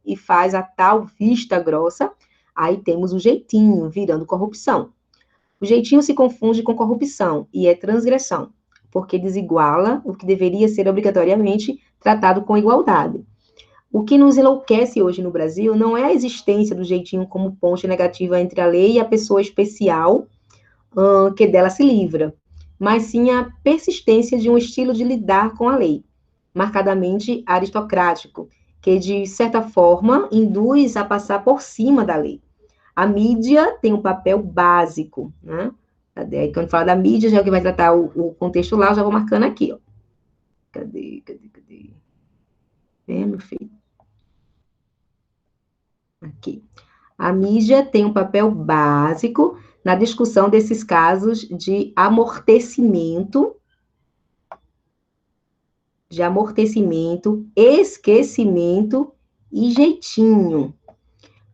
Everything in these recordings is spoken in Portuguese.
e faz a tal vista grossa, aí temos o jeitinho virando corrupção. O jeitinho se confunde com corrupção e é transgressão, porque desiguala o que deveria ser obrigatoriamente tratado com igualdade. O que nos enlouquece hoje no Brasil não é a existência do jeitinho como ponte negativa entre a lei e a pessoa especial que dela se livra, mas sim a persistência de um estilo de lidar com a lei, marcadamente aristocrático, que, de certa forma, induz a passar por cima da lei. A mídia tem um papel básico, né? Aí, quando fala da mídia, já é o que vai tratar o contexto lá, eu já vou marcando aqui, ó. Cadê? Meu filho. Aqui. A mídia tem um papel básico na discussão desses casos de amortecimento, esquecimento e jeitinho,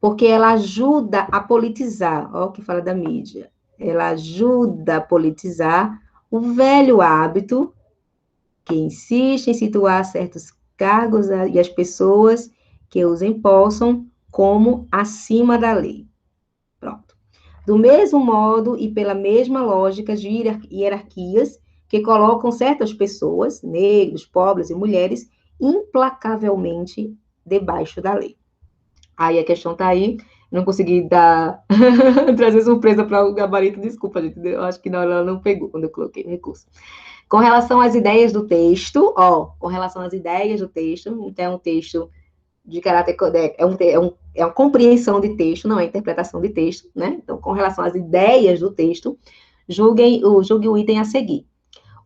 porque ela ajuda a politizar, ó, o que fala da mídia, ela ajuda a politizar o velho hábito que insiste em situar certos cargos e as pessoas que os empossam como acima da lei. Pronto. Do mesmo modo e pela mesma lógica de hierarquias que colocam certas pessoas, negros, pobres e mulheres, implacavelmente debaixo da lei. Aí a questão está aí, não consegui dar trazer surpresa para o gabarito, desculpa, gente, eu acho que na hora ela não pegou quando eu coloquei no recurso. Com relação às ideias do texto, com relação às ideias do texto, então é um texto de caráter, é uma compreensão de texto, não é interpretação de texto, né? Então, com relação às ideias do texto, julgue o item a seguir.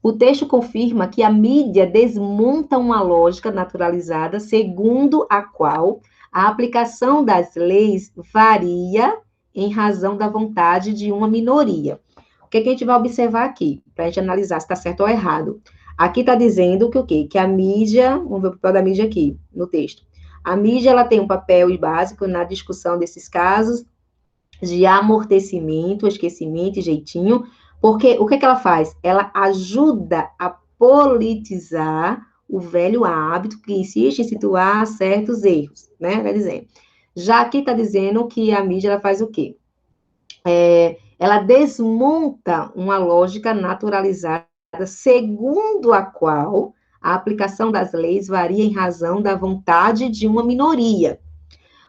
O texto confirma que a mídia desmonta uma lógica naturalizada segundo a qual a aplicação das leis varia em razão da vontade de uma minoria. O que a gente vai observar aqui, para a gente analisar se está certo ou errado? Aqui está dizendo que o quê? Que a mídia, vamos ver o papel da mídia aqui, no texto. A mídia, ela tem um papel básico na discussão desses casos de amortecimento, esquecimento e jeitinho, porque o que ela faz? Ela ajuda a politizar o velho hábito que insiste em situar certos erros, né? Quer dizer, já aqui está dizendo que a mídia ela faz o quê? Ela desmonta uma lógica naturalizada segundo a qual a aplicação das leis varia em razão da vontade de uma minoria.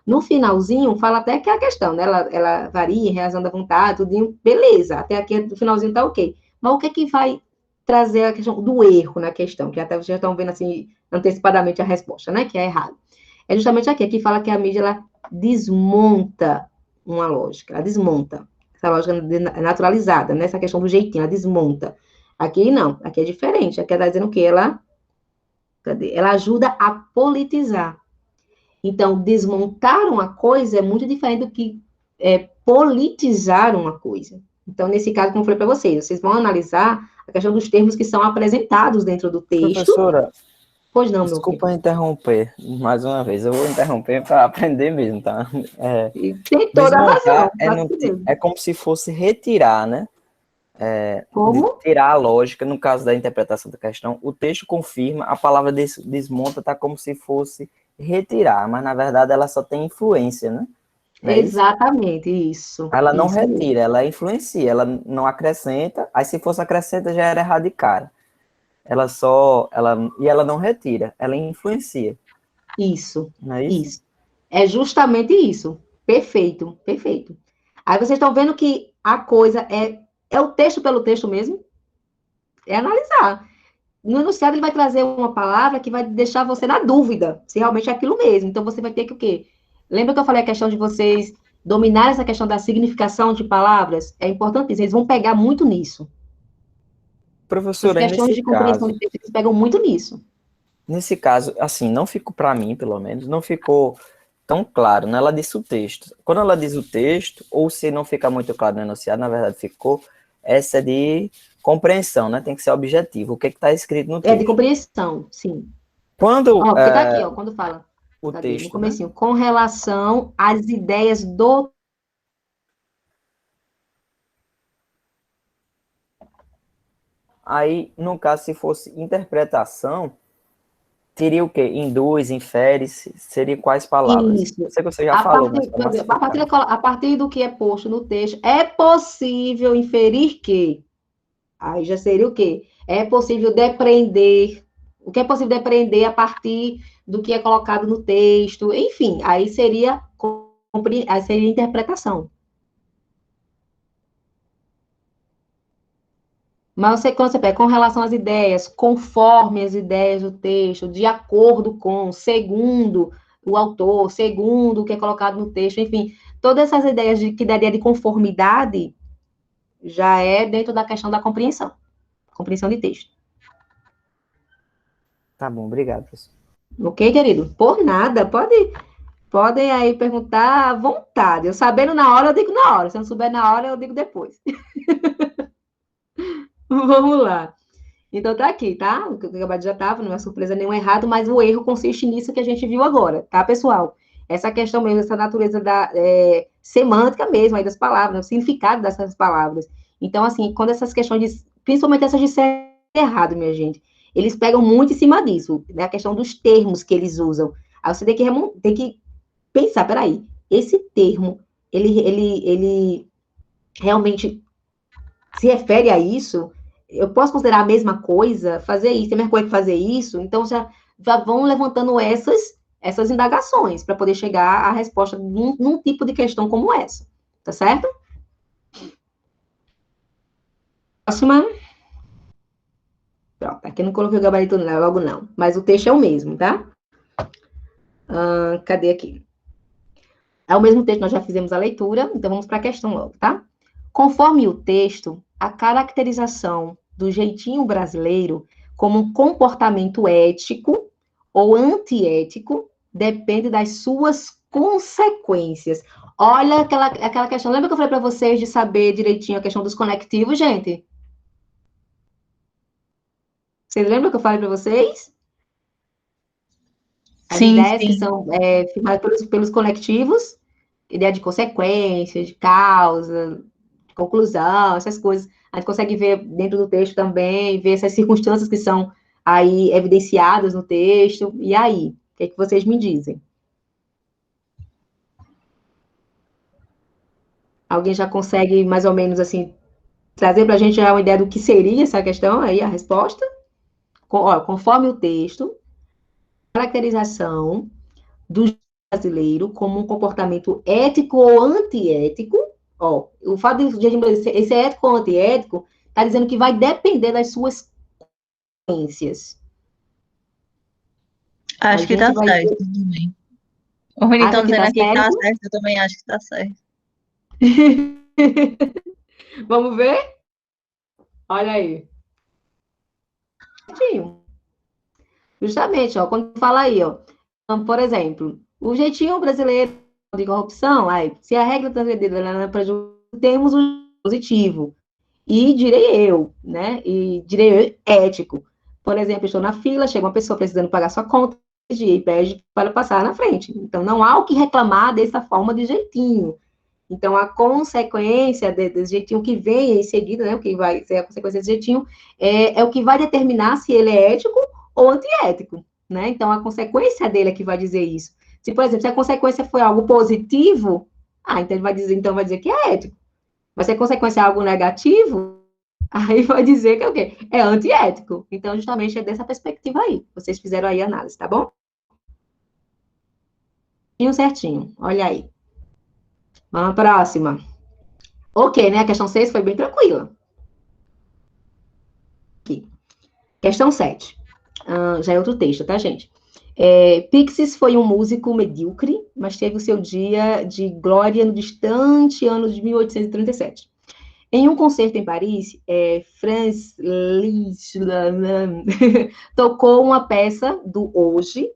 No finalzinho, fala até que é a questão, né? Ela varia em razão da vontade, tudo, beleza, até aqui no finalzinho tá ok. Mas o que é que vai trazer a questão do erro na questão, que até vocês já estão vendo assim, antecipadamente a resposta, né? Que é errado. É justamente aqui fala que a mídia, ela desmonta uma lógica, ela desmonta essa lógica naturalizada, né? Essa questão do jeitinho, ela desmonta. Aqui não, aqui é diferente, aqui ela está dizendo o quê? Ela ajuda a politizar. Então, desmontar uma coisa é muito diferente do que politizar uma coisa. Então, nesse caso, como eu falei para vocês vão analisar a questão dos termos que são apresentados dentro do texto. Professora, Pois não, meu desculpa filho. interromper mais uma vez, eu vou interromper para aprender mesmo, tá? E tem toda a razão. Desmontar é como se fosse retirar, né? Como? Tirar a lógica, no caso da interpretação da questão, o texto confirma, a palavra desmonta está como se fosse retirar, mas na verdade ela só tem influência, né? Não é isso? Exatamente, isso. Ela não Isso mesmo. retira, ela influencia, ela não acrescenta, aí se fosse acrescenta já era errado de cara. E ela não retira, ela influencia. Isso. Não é isso? Isso. É justamente isso. Perfeito, perfeito. Aí vocês estão vendo que a coisa é o texto pelo texto mesmo? É analisar. No enunciado, ele vai trazer uma palavra que vai deixar você na dúvida se realmente é aquilo mesmo. Então, você vai ter que o quê? Lembra que eu falei a questão de vocês dominar essa questão da significação de palavras? É importante isso. Eles vão pegar muito nisso. Essas Professora, questões de compreensão de texto, eles pegam muito nisso. nesse caso, assim, não ficou para mim, pelo menos, não ficou tão claro, né? Ela disse o texto. Quando ela diz o texto, ou se não fica muito claro no enunciado, na verdade ficou, essa é de compreensão, né? Tem que ser objetivo. O que está escrito no É de texto? compreensão, sim. Quando Ó, porque tá aqui, ó, quando fala, o cadê? No texto, né? comecinho, com relação às ideias do... Aí, no caso, se fosse interpretação, Teria o quê? Induz, infere, seria quais palavras? Isso. Eu sei que você já falou, mas para A partir do que é posto no texto, é possível inferir que. Aí já seria o quê? É possível depreender. O que é possível depreender a partir do que é colocado no texto? Enfim, aí seria interpretação. Mas quando você pega com relação às ideias, conforme as ideias do texto, de acordo com, segundo o autor, segundo o que é colocado no texto, enfim, todas essas ideias que daria de conformidade já é dentro da questão da compreensão de texto. Tá bom, obrigado, professor. Ok, querido? Por nada, podem aí perguntar à vontade. Eu sabendo na hora, eu digo na hora. Se eu não souber na hora, eu digo depois. Vamos lá. Então tá aqui, tá? O que eu acabei de já estava, não é surpresa nenhum errado, mas o erro consiste nisso que a gente viu agora, tá, pessoal? Essa questão mesmo, essa natureza da semântica mesmo aí das palavras, o significado dessas palavras. Então, assim, quando essas questões, principalmente essas de ser errado, minha gente, eles pegam muito em cima disso, né? A questão dos termos que eles usam. Aí você tem que pensar, peraí, esse termo, ele realmente se refere a isso? Eu posso considerar a mesma coisa, fazer isso, é a mesma coisa que fazer isso? Então, já vão levantando essas indagações para poder chegar à resposta num tipo de questão como essa, tá certo? Próxima. Pronto, aqui eu não coloquei o gabarito logo não, mas o texto é o mesmo, tá? Cadê aqui? É o mesmo texto, nós já fizemos a leitura, então vamos para a questão logo, tá? Conforme o texto, a caracterização do jeitinho brasileiro como um comportamento ético ou antiético depende das suas consequências. Olha aquela questão, lembra que eu falei para vocês de saber direitinho a questão dos conectivos, gente? Vocês lembram que eu falei para vocês? As Sim, ideias que sim. são firmadas pelos conectivos, ideia de consequência, de causa, de conclusão, essas coisas. A gente consegue ver dentro do texto também, ver essas circunstâncias que são aí evidenciadas no texto. E aí? O que é que vocês me dizem? Alguém já consegue, mais ou menos, assim, trazer para a gente já uma ideia do que seria essa questão aí, a resposta? Conforme o texto, caracterização do brasileiro como um comportamento ético ou antiético. Ó, o fato de esse ético ou antiético está dizendo que vai depender das suas consequências. Acho que tá certo também. O Rony Acha estão que dizendo tá aqui que tá certo? certo, eu também acho que tá certo. Vamos ver? Olha aí. Justamente, ó, quando fala aí, ó, então, por exemplo, o jeitinho brasileiro de corrupção, aí, se a regra transgredida não prejudica, temos o positivo. E direi eu, né? E direi eu ético. Por exemplo, estou na fila, chega uma pessoa precisando pagar sua conta e pede para passar na frente. Então, não há o que reclamar dessa forma de jeitinho. Então, a consequência desse jeitinho que vem em seguida, né? O que vai ser a consequência desse jeitinho, é o que vai determinar se ele é ético ou antiético, né? Então, a consequência dele é que vai dizer isso. Se, por exemplo, se a consequência foi algo positivo, então ele vai dizer que é ético. Mas se a consequência é algo negativo, aí vai dizer que é o quê? É antiético. Então, justamente é dessa perspectiva aí. Vocês fizeram aí a análise, tá bom? Certinho. Olha aí. Vamos para a próxima. Ok, né? A questão 6 foi bem tranquila. Aqui. Questão 7. Já é outro texto, tá, gente? Pixies foi um músico medíocre, mas teve o seu dia de glória no distante ano de 1837. Em um concerto em Paris, Franz Liszt tocou uma peça do hoje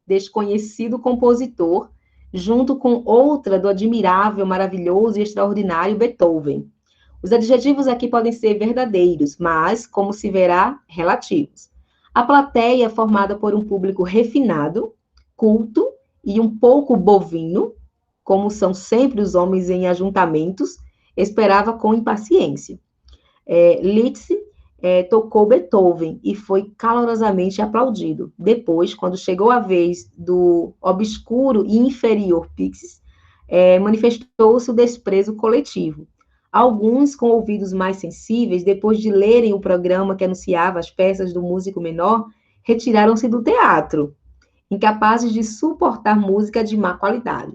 desconhecido compositor, junto com outra do admirável, maravilhoso e extraordinário Beethoven. Os adjetivos aqui podem ser verdadeiros, mas, como se verá, relativos. A plateia, formada por um público refinado, culto e um pouco bovino, como são sempre os homens em ajuntamentos, esperava com impaciência. Liszt tocou Beethoven e foi calorosamente aplaudido. Depois, quando chegou a vez do obscuro e inferior Pixies, manifestou-se o desprezo coletivo. Alguns, com ouvidos mais sensíveis, depois de lerem o programa que anunciava as peças do músico menor, retiraram-se do teatro, incapazes de suportar música de má qualidade.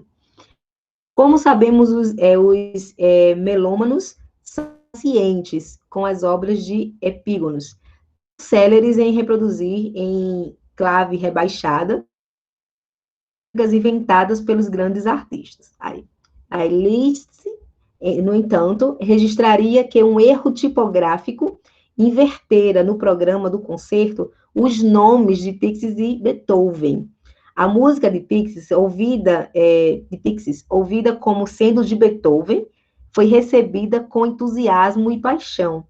Como sabemos, os melômanos são cientes com as obras de Epígonos, céleres em reproduzir em clave rebaixada inventadas pelos grandes artistas. A Liszt, no entanto, registraria que um erro tipográfico invertera no programa do concerto os nomes de Pixies e Beethoven. A música de Pixies, ouvida como sendo de Beethoven, foi recebida com entusiasmo e paixão.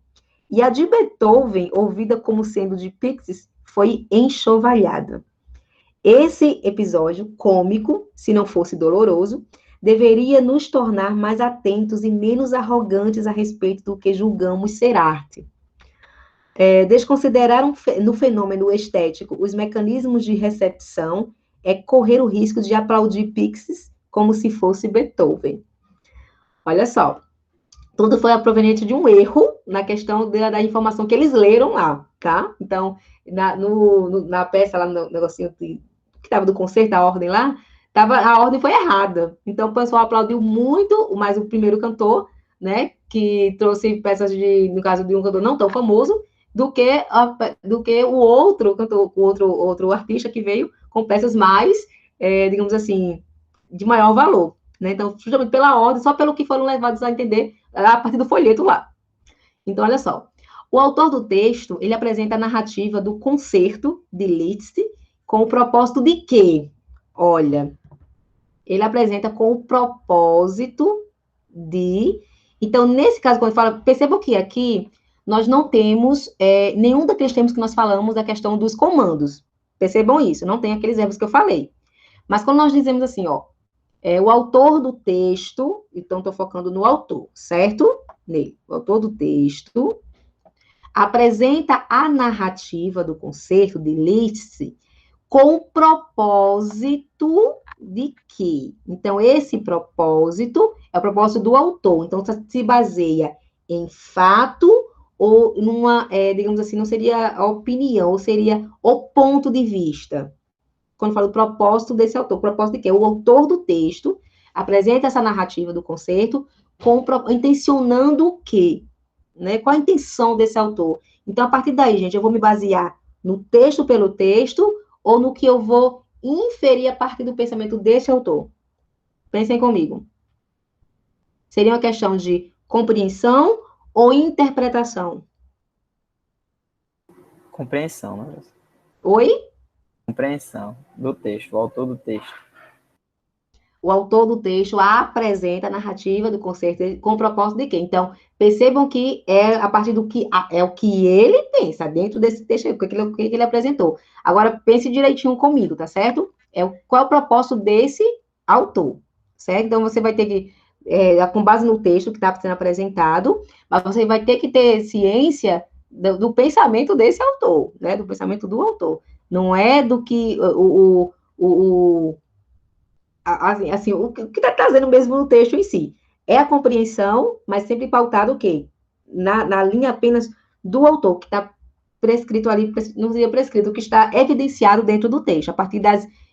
E a de Beethoven, ouvida como sendo de Pixies, foi enxovalhada. Esse episódio cômico, se não fosse doloroso, deveria nos tornar mais atentos e menos arrogantes a respeito do que julgamos ser arte. Desconsiderar no fenômeno estético os mecanismos de recepção é correr o risco de aplaudir Pixies como se fosse Beethoven. Olha só, tudo foi proveniente de um erro na questão da informação que eles leram lá, tá? Então, na peça, lá no negocinho que estava do concerto, a ordem lá, a ordem foi errada. Então, o pessoal aplaudiu muito, mas o primeiro cantor, né, que trouxe peças no caso de um cantor não tão famoso, do que o outro cantor, o outro artista que veio com peças mais, digamos assim, de maior valor. Né? Então, justamente pela ordem, só pelo que foram levados a entender a partir do folheto lá. Então, olha só. O autor do texto, ele apresenta a narrativa do concerto de Liszt com o propósito de quê? Olha, ele apresenta com o propósito de... Então, nesse caso, quando fala... Percebam que aqui nós não temos nenhum daqueles termos que nós falamos da questão dos comandos. Percebam isso, não tem aqueles verbos que eu falei. Mas quando nós dizemos assim, ó, o autor do texto, então estou focando no autor, certo? Nele. O autor do texto apresenta a narrativa do concerto de Liszt com o propósito de quê? Então, esse propósito é o propósito do autor. Então, se baseia em fato ou numa, digamos assim, não seria a opinião, ou seria o ponto de vista. Quando falo propósito desse autor, o propósito de quê? O autor do texto apresenta essa narrativa do concerto intencionando o quê? Né? Qual a intenção desse autor? Então, a partir daí, gente, eu vou me basear no texto pelo texto ou no que eu vou inferir a partir do pensamento desse autor? Pensem comigo. Seria uma questão de compreensão ou interpretação? Compreensão, né? Oi? Compreensão do texto, o autor do texto. O autor do texto apresenta a narrativa do concerto com o propósito de quê? Então, percebam que é a partir do que é o que ele pensa dentro desse texto, o que ele apresentou. Agora, pense direitinho comigo, tá certo? Qual é o propósito desse autor, certo? Então, você vai ter que, com base no texto que está sendo apresentado, mas você vai ter que ter ciência do pensamento desse autor, né? Do pensamento do autor. Não é do que assim, o que está trazendo mesmo no texto em si. É a compreensão, mas sempre pautado o quê? Na linha apenas do autor, que está prescrito ali, não seria prescrito, o que está evidenciado dentro do texto, a partir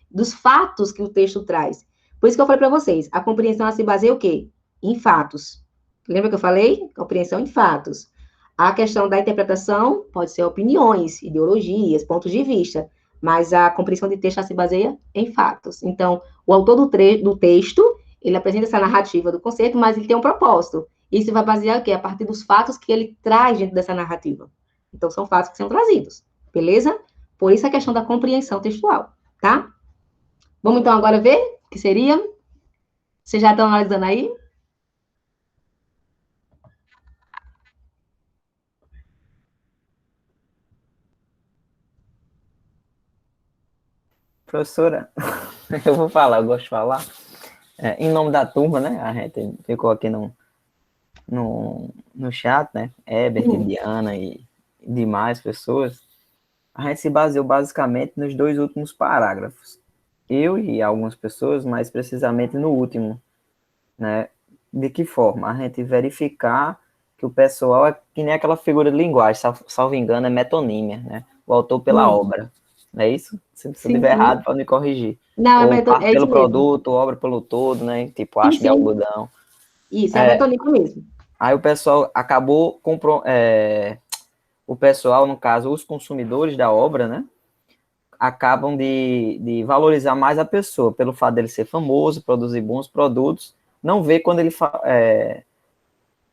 dos fatos que o texto traz. Por isso que eu falei para vocês, a compreensão se baseia o quê? Em fatos. Lembra que eu falei? Compreensão em fatos. A questão da interpretação pode ser opiniões, ideologias, pontos de vista, mas a compreensão de texto se baseia em fatos. Então, o autor do texto, ele apresenta essa narrativa do conceito, mas ele tem um propósito. Isso vai basear o quê? A partir dos fatos que ele traz dentro dessa narrativa. Então, são fatos que são trazidos, beleza? Por isso a questão da compreensão textual, tá? Vamos, então, agora ver o que seria? Vocês já estão analisando aí? Professora, eu vou falar, eu gosto de falar. Em nome da turma, né? A gente ficou aqui no chat, né? Herbert, Diana e demais pessoas, a gente se baseou basicamente nos 2 últimos parágrafos. Eu e algumas pessoas, mais precisamente no último, né? De que forma? A gente verificar que o pessoal é que nem aquela figura de linguagem, salvo engano, é metonímia, né? O autor pela obra, não é isso? Se eu Sim, estiver sim. errado, pode me corrigir. Não, Ou parte é isso pelo mesmo. produto, obra pelo todo, né? Tipo, Sim, haste de sim. algodão. Isso, é a metonímia mesmo. Aí o pessoal acabou o pessoal, no caso, os consumidores da obra, né? Acabam de valorizar mais a pessoa, pelo fato dele ser famoso, produzir bons produtos, não vê quando ele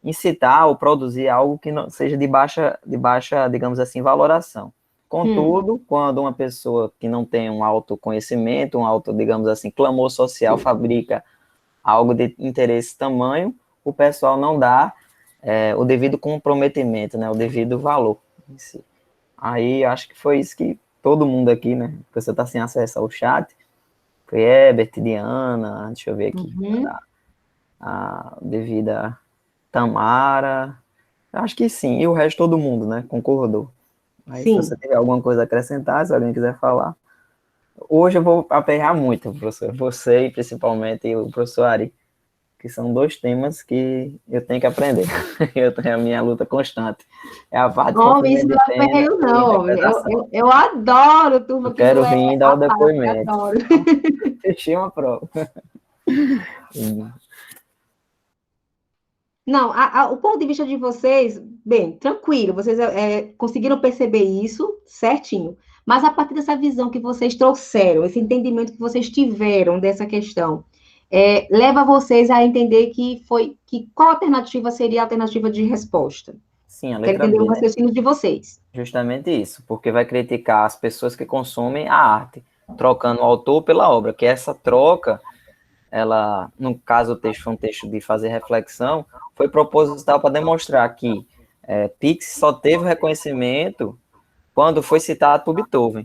incitar ou produzir algo que não seja de baixa, digamos assim, valoração. Contudo, quando uma pessoa que não tem um autoconhecimento, um alto, digamos assim, clamor social, fabrica algo de interesse tamanho, o pessoal não dá o devido comprometimento, né, o devido valor em si. Aí, acho que foi isso que todo mundo aqui, né, que você está sem acesso ao chat, foi Herbert, Diana, deixa eu ver aqui, a devida Tamara, acho que sim, e o resto todo mundo, né, concordou. Aí, se você Sim. tiver alguma coisa a acrescentar, se alguém quiser falar. Hoje eu vou aperrear muito, professor, você e principalmente o professor Ari, que são 2 temas que eu tenho que aprender. Eu tenho a minha luta constante. É a parte de Homem, isso comprimento não de é pena aperreio, e não, homem. interpretação. Eu adoro turma Eu que não quero é vir e dar o a parte, depoimento. adoro. Fechei uma prova. Não, o ponto de vista de vocês, bem, tranquilo, vocês conseguiram perceber isso certinho. Mas a partir dessa visão que vocês trouxeram, esse entendimento que vocês tiveram dessa questão, leva vocês a entender que qual alternativa seria a alternativa de resposta. Sim, a Quero letra entender o B, né? raciocínio de vocês. Justamente isso, porque vai criticar as pessoas que consomem a arte, trocando o autor pela obra, que essa troca, ela, no caso o texto foi um texto de fazer reflexão, foi proposital para demonstrar que Pix só teve reconhecimento quando foi citado por Beethoven.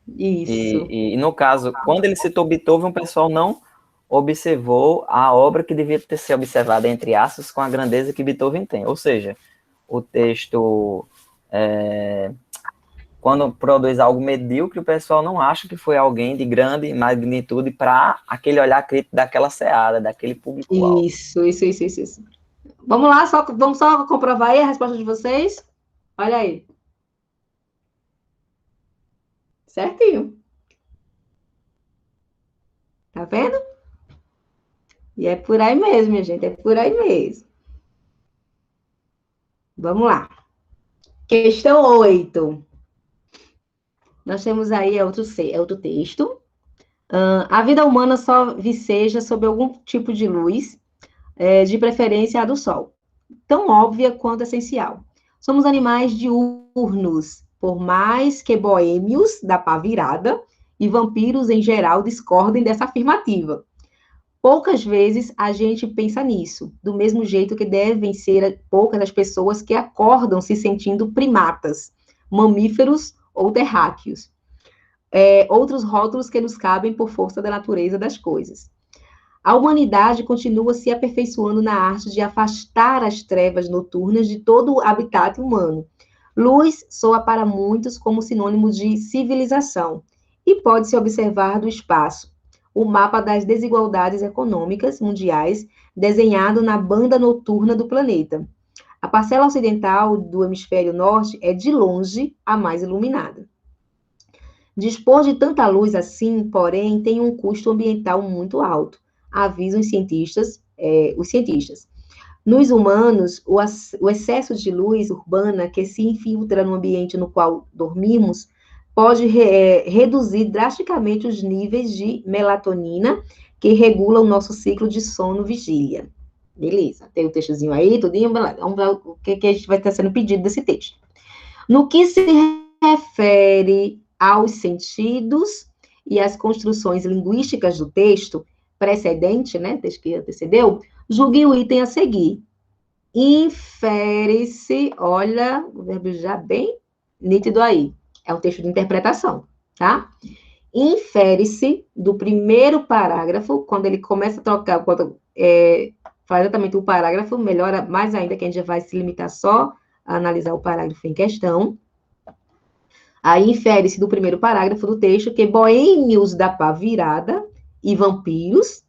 Isso. E no caso, quando ele citou Beethoven, o pessoal não observou a obra que devia ter sido observada, entre aspas, com a grandeza que Beethoven tem. Ou seja, o texto, quando produz algo medíocre, o pessoal não acha que foi alguém de grande magnitude para aquele olhar crítico daquela seara, daquele público-alvo. Isso. Vamos lá, vamos só comprovar aí a resposta de vocês. Olha aí. Certinho. Tá vendo? E é por aí mesmo, minha gente, é por aí mesmo. Vamos lá. Questão 8. Nós temos aí outro texto. A vida humana só viceja sob algum tipo de luz, de preferência a do sol, tão óbvia quanto essencial. Somos animais diurnos, por mais que boêmios da pá virada e vampiros em geral discordem dessa afirmativa. Poucas vezes a gente pensa nisso, do mesmo jeito que devem ser poucas as pessoas que acordam se sentindo primatas, mamíferos ou terráqueos. Outros rótulos que nos cabem por força da natureza das coisas. A humanidade continua se aperfeiçoando na arte de afastar as trevas noturnas de todo o habitat humano. Luz soa para muitos como sinônimo de civilização e pode-se observar do espaço o mapa das desigualdades econômicas mundiais desenhado na banda noturna do planeta. A parcela ocidental do hemisfério norte é, de longe, a mais iluminada. Dispor de tanta luz assim, porém, tem um custo ambiental muito alto, avisam os cientistas. Nos humanos, o excesso de luz urbana que se infiltra no ambiente no qual dormimos pode reduzir drasticamente os níveis de melatonina que regulam o nosso ciclo de sono-vigília. Beleza, tem o textozinho aí, tudinho, vamos ver o que a gente vai estar sendo pedido desse texto. No que se refere aos sentidos e às construções linguísticas do texto precedente, né, texto que antecedeu, julgue o item a seguir. Infere-se, olha, o verbo já bem nítido aí, é um texto de interpretação, tá? Infere-se do primeiro parágrafo, quando ele começa a trocar, quando faz exatamente o parágrafo, melhora mais ainda, que a gente já vai se limitar só a analisar o parágrafo em questão. Aí infere-se do primeiro parágrafo do texto que boêmios da pá virada e vampiros